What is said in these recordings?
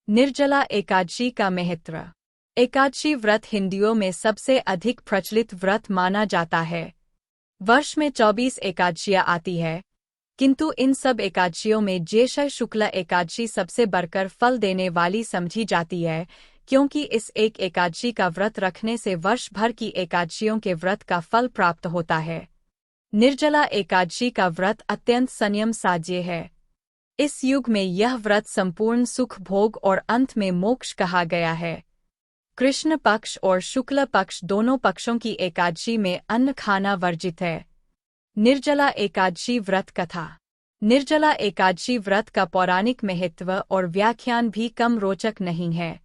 निर्जला एकादशी का महत्व। एकादशी व्रत हिंदुओं में सबसे अधिक प्रचलित व्रत माना जाता है। वर्ष में 24 एकादशियां आती है, किंतु इन सब एकादशियों में ज्येष्ठ शुक्ल एकादशी सबसे बढ़कर फल देने वाली समझी जाती है, क्योंकि इस एक एकादशी का व्रत रखने से वर्ष भर की एकादशियों के व्रत का फल प्राप्त होता है। निर्जला एकादशी का व्रत अत्यंत संयम साध्य है। इस युग में यह व्रत संपूर्ण सुख भोग और अंत में मोक्ष कहा गया है। कृष्ण पक्ष और शुक्ल पक्ष दोनों पक्षों की एकादशी में अन्न खाना वर्जित है। निर्जला एकादशी व्रत कथा। निर्जला एकादशी व्रत का पौराणिक महत्व और व्याख्यान भी कम रोचक नहीं है।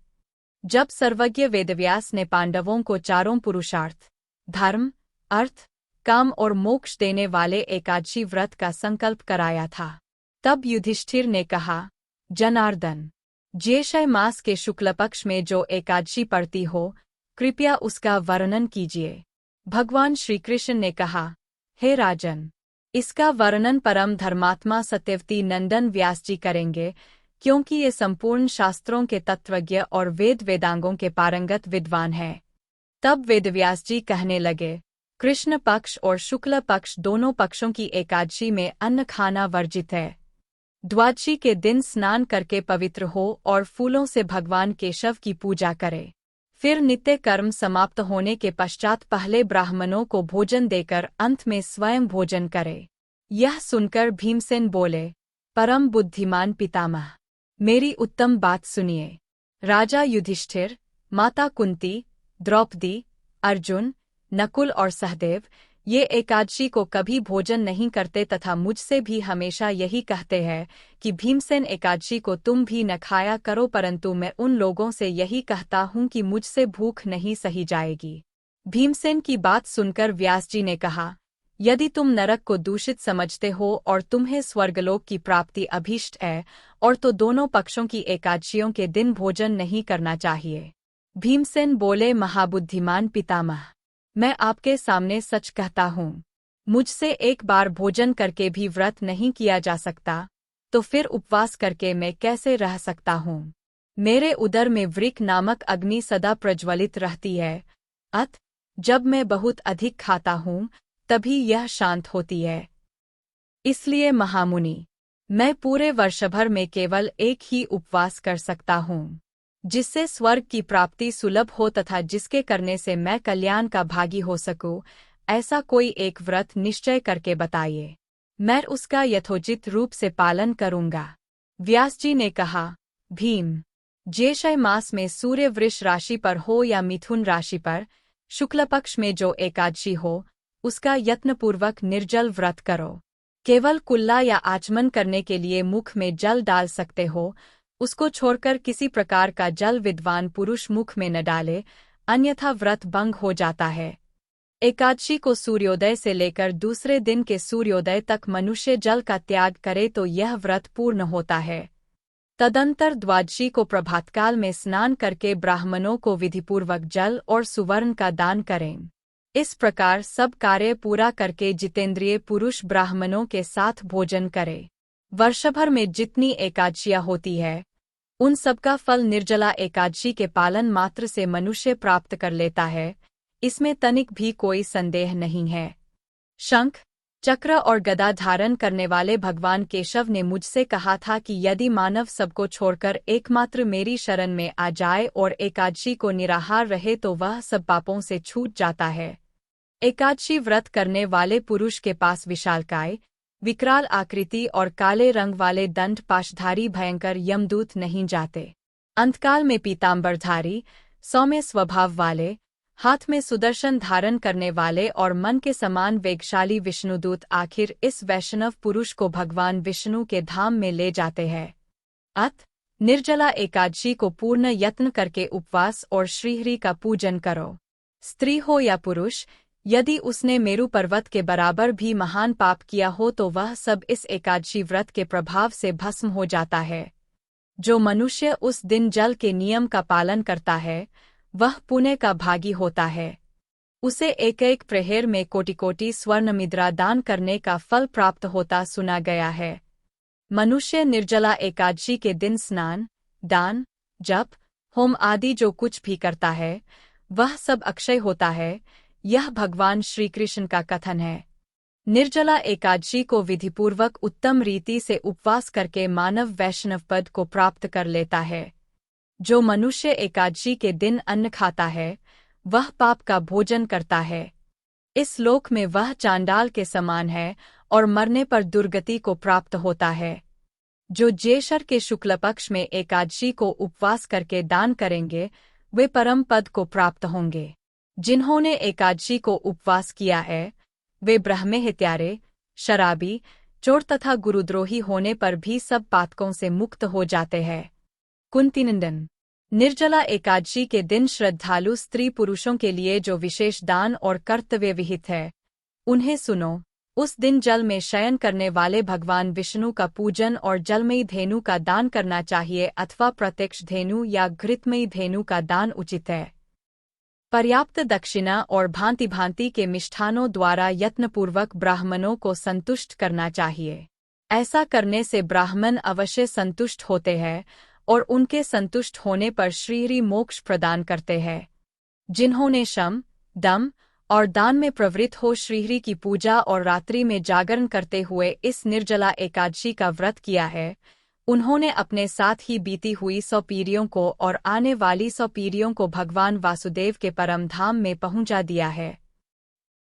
जब सर्वज्ञ वेदव्यास ने पांडवों को चारों पुरुषार्थ, धर्म, अर्थ, काम और मोक्ष देने वाले एकादशी व्रत का संकल्प कराया था, तब युधिष्ठिर ने कहा, जनार्दन, ज्येष्ठ मास के शुक्ल पक्ष में जो एकादशी पड़ती हो, कृपया उसका वर्णन कीजिए। भगवान श्री कृष्ण ने कहा, हे राजन, इसका वर्णन परम धर्मात्मा सत्यवती नंदन व्यास जी करेंगे, क्योंकि ये संपूर्ण शास्त्रों के तत्वज्ञ और वेदांगों के पारंगत विद्वान हैं। तब वेदव्यास जी कहने लगे, कृष्ण पक्ष और शुक्ल पक्ष दोनों पक्षों की एकादशी में अन्न खाना वर्जित है। द्वादशी के दिन स्नान करके पवित्र हो और फूलों से भगवान केशव की पूजा करे। फिर नित्य कर्म समाप्त होने के पश्चात पहले ब्राह्मणों को भोजन देकर अंत में स्वयं भोजन करे। यह सुनकर भीमसेन बोले, परम बुद्धिमान पितामह, मेरी उत्तम बात सुनिए। राजा युधिष्ठिर, माता कुंती, द्रौपदी, अर्जुन, नकुल और सहदेव ये एकादशी को कभी भोजन नहीं करते तथा मुझसे भी हमेशा यही कहते हैं कि भीमसेन एकादशी को तुम भी न खाया करो, परंतु मैं उन लोगों से यही कहता हूँ कि मुझसे भूख नहीं सही जाएगी। भीमसेन की बात सुनकर व्यास जी ने कहा, यदि तुम नरक को दूषित समझते हो और तुम्हें स्वर्गलोक की प्राप्ति अभीष्ट है, और तो दोनों पक्षों की एकादशियों के दिन भोजन नहीं करना चाहिए। भीमसेन बोले, महाबुद्धिमान पितामह, मैं आपके सामने सच कहता हूँ, मुझसे एक बार भोजन करके भी व्रत नहीं किया जा सकता, तो फिर उपवास करके मैं कैसे रह सकता हूँ। मेरे उदर में वृक नामक अग्नि सदा प्रज्वलित रहती है, अत जब मैं बहुत अधिक खाता हूँ तभी यह शांत होती है। इसलिए महामुनि, मैं पूरे वर्षभर में केवल एक ही उपवास कर सकता हूँ, जिससे स्वर्ग की प्राप्ति सुलभ हो तथा जिसके करने से मैं कल्याण का भागी हो सकूं। ऐसा कोई एक व्रत निश्चय करके बताइए, मैं उसका यथोचित रूप से पालन करूंगा। व्यास जी ने कहा, भीम, ज्येष्ठ मास में सूर्य वृष राशि पर हो या मिथुन राशि पर, शुक्ल पक्ष में जो एकादशी हो, उसका यत्नपूर्वक निर्जल व्रत करो। केवल कुल्ला या आचमन करने के लिए मुख में जल डाल सकते हो, उसको छोड़कर किसी प्रकार का जल विद्वान पुरुष मुख में न डाले, अन्यथा व्रत भंग हो जाता है। एकादशी को सूर्योदय से लेकर दूसरे दिन के सूर्योदय तक मनुष्य जल का त्याग करे तो यह व्रत पूर्ण होता है। तदंतर द्वादशी को प्रभातकाल में स्नान करके ब्राह्मणों को विधिपूर्वक जल और सुवर्ण का दान करें। इस प्रकार सब कार्य पूरा करके जितेंद्रिय पुरुष ब्राह्मणों के साथ भोजन करे। वर्षभर में जितनी एकादशियां होती है, उन सबका फल निर्जला एकादशी के पालन मात्र से मनुष्य प्राप्त कर लेता है, इसमें तनिक भी कोई संदेह नहीं है। शंख, चक्र और गदा धारण करने वाले भगवान केशव ने मुझसे कहा था कि यदि मानव सबको छोड़कर एकमात्र मेरी शरण में आ जाए और एकादशी को निराहार रहे तो वह सब पापों से छूट जाता है। एकादशी व्रत करने वाले पुरुष के पास विशालकाय, विकराल आकृति और काले रंग वाले दंड पाशधारी भयंकर यमदूत नहीं जाते। अंतकाल में पीतांबरधारी, सौम्य स्वभाव वाले, हाथ में सुदर्शन धारण करने वाले और मन के समान वेगशाली विष्णुदूत आखिर इस वैष्णव पुरुष को भगवान विष्णु के धाम में ले जाते हैं। अत निर्जला एकादशी को पूर्ण यत्न करके उपवास और श्रीहरि का पूजन करो। स्त्री हो या पुरुष, यदि उसने मेरु पर्वत के बराबर भी महान पाप किया हो तो वह सब इस एकादशी व्रत के प्रभाव से भस्म हो जाता है। जो मनुष्य उस दिन जल के नियम का पालन करता है, वह पुण्य का भागी होता है। उसे एक एक प्रहर में कोटि कोटि स्वर्ण मुद्रा दान करने का फल प्राप्त होता सुना गया है। मनुष्य निर्जला एकादशी के दिन स्नान, दान, जप, होम आदि जो कुछ भी करता है वह सब अक्षय होता है, यह भगवान श्री कृष्ण का कथन है। निर्जला एकादशी को विधिपूर्वक उत्तम रीति से उपवास करके मानव वैष्णव पद को प्राप्त कर लेता है। जो मनुष्य एकादशी के दिन अन्न खाता है वह पाप का भोजन करता है। इस लोक में वह चांडाल के समान है और मरने पर दुर्गति को प्राप्त होता है। जो ज्येष्ठ के शुक्ल पक्ष में एकादशी को उपवास करके दान करेंगे वे परम पद को प्राप्त होंगे। जिन्होंने एकादशी को उपवास किया है वे ब्रह्महत्यारे, शराबी, चोर तथा गुरुद्रोही होने पर भी सब पातकों से मुक्त हो जाते हैं। कुंतीनंदन। निर्जला एकादशी के दिन श्रद्धालु स्त्री पुरुषों के लिए जो विशेष दान और कर्तव्य विहित है उन्हें सुनो। उस दिन जल में शयन करने वाले भगवान विष्णु का पूजन और जलमयी धेनु का दान करना चाहिए अथवा प्रत्यक्ष धेनु या घृतमयी धेनु का दान उचित है। पर्याप्त दक्षिणा और भांति भांति के मिष्ठानों द्वारा यत्नपूर्वक ब्राह्मणों को संतुष्ट करना चाहिए। ऐसा करने से ब्राह्मण अवश्य संतुष्ट होते हैं और उनके संतुष्ट होने पर श्रीहरि मोक्ष प्रदान करते हैं। जिन्होंने शम, दम और दान में प्रवृत्त हो श्रीहरि की पूजा और रात्रि में जागरण करते हुए इस निर्जला एकादशी का व्रत किया है, उन्होंने अपने साथ ही बीती हुई 100 पीढ़ियों को और आने वाली 100 पीढ़ियों को भगवान वासुदेव के परम धाम में पहुंचा दिया है।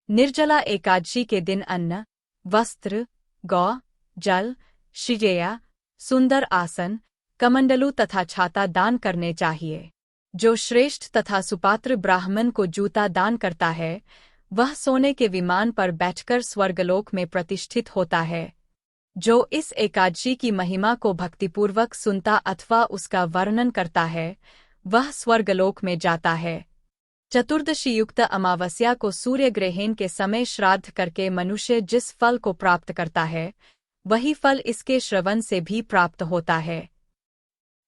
निर्जला एकादशी के दिन अन्न, वस्त्र, गौ, जल, श्रीजया, सुंदर आसन, कमंडलू तथा छाता दान करने चाहिए। जो श्रेष्ठ तथा सुपात्र ब्राह्मण को जूता दान करता है वह सोने के विमान पर बैठकर स्वर्गलोक में प्रतिष्ठित होता है। जो इस एकादशी की महिमा को भक्तिपूर्वक सुनता अथवा उसका वर्णन करता है वह स्वर्गलोक में जाता है। चतुर्दशी युक्त अमावस्या को सूर्य ग्रहण के समय श्राद्ध करके मनुष्य जिस फल को प्राप्त करता है वही फल इसके श्रवण से भी प्राप्त होता है।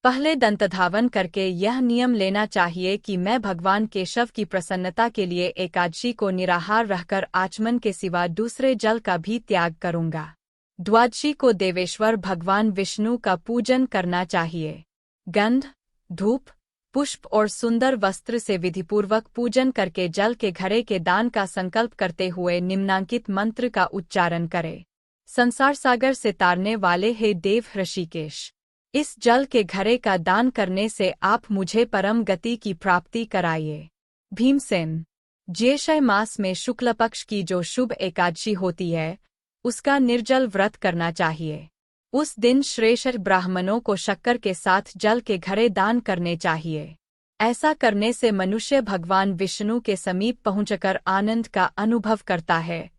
पहले दंतधावन करके यह नियम लेना चाहिए कि मैं भगवान केशव की प्रसन्नता के लिए एकादशी को निराहार रहकर आचमन के सिवा दूसरे जल का भी त्याग करूंगा। द्वादशी को देवेश्वर भगवान विष्णु का पूजन करना चाहिए। गंध, धूप, पुष्प और सुंदर वस्त्र से विधिपूर्वक पूजन करके जल के घड़े के दान का संकल्प करते हुए निम्नांकित मंत्र का उच्चारण करें। संसार सागर से तारने वाले हे देव ऋषिकेश, इस जल के घड़े का दान करने से आप मुझे परम गति की प्राप्ति कराइए। भीमसेन। ज्येष्ठ मास में शुक्ल पक्ष की जो शुभ एकादशी होती है उसका निर्जल व्रत करना चाहिए। उस दिन श्रेष्ठ ब्राह्मणों को शक्कर के साथ जल के घड़े दान करने चाहिए। ऐसा करने से मनुष्य भगवान विष्णु के समीप पहुंचकर आनंद का अनुभव करता है।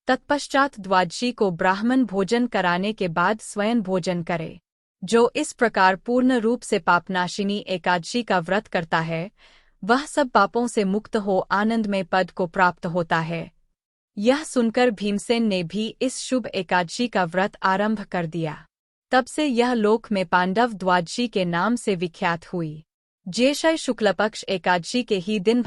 तत्पश्चात द्वादशी को ब्राह्मण भोजन कराने के बाद स्वयं भोजन करे। जो इस प्रकार पूर्ण रूप से पापनाशिनी एकादशी का व्रत करता है वह सब पापों से मुक्त हो आनंदमय पद को प्राप्त होता है। यह सुनकर भीमसेन ने भी इस शुभ एकादशी का व्रत आरंभ कर दिया। तब से यह लोक में पांडव द्वादशी के नाम से विख्यात हुई। ज्येष्ठ शुक्ल पक्ष एकादशी के ही दिन